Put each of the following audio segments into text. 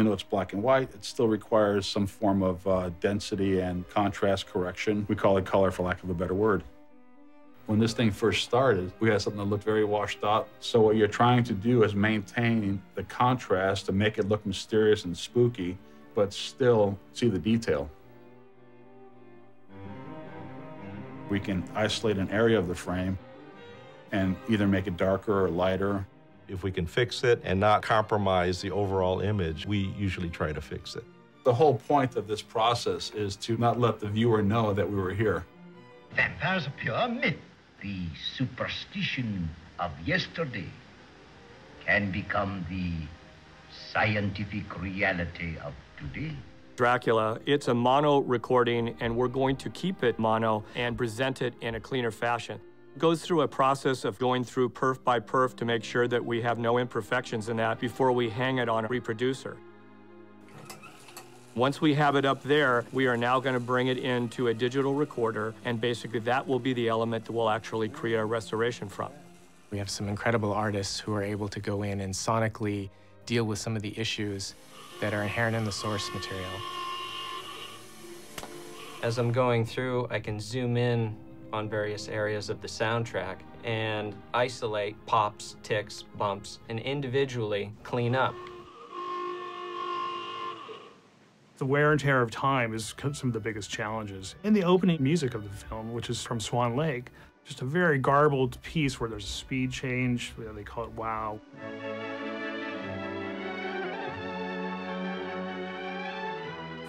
Even though it's black and white, it still requires some form of density and contrast correction. We call it color, for lack of a better word. When this thing first started, we had something that looked very washed out. So what you're trying to do is maintain the contrast to make it look mysterious and spooky, but still see the detail. We can isolate an area of the frame and either make it darker or lighter. If we can fix it and not compromise the overall image, we usually try to fix it. The whole point of this process is to not let the viewer know that we were here. Vampires are pure myth. The superstition of yesterday can become the scientific reality of today. Dracula, it's a mono recording, and we're going to keep it mono and present it in a cleaner fashion. It goes through a process of going through perf by perf to make sure that we have no imperfections in that before we hang it on a reproducer. Once we have it up there, we are now going to bring it into a digital recorder, and basically that will be the element that we'll actually create a restoration from. We have some incredible artists who are able to go in and sonically deal with some of the issues that are inherent in the source material. As I'm going through, I can zoom in on various areas of the soundtrack and isolate pops, ticks, bumps, and individually clean up. The wear and tear of time is some of the biggest challenges. In the opening music of the film, which is from Swan Lake, just a very garbled piece where there's a speed change. They call it wow.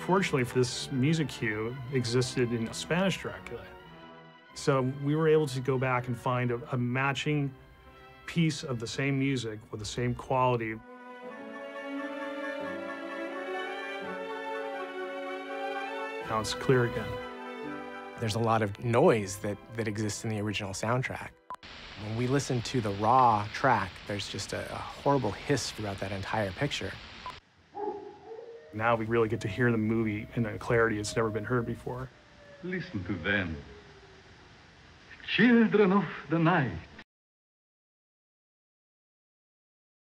Fortunately for this music cue, existed in Spanish Dracula. So we were able to go back and find a matching piece of the same music with the same quality. Now it's clear again. There's a lot of noise that exists in the original soundtrack. When we listen to the raw track, there's just a horrible hiss throughout that entire picture. Now we really get to hear the movie in a clarity it's never been heard before. Listen to them. Children of the night.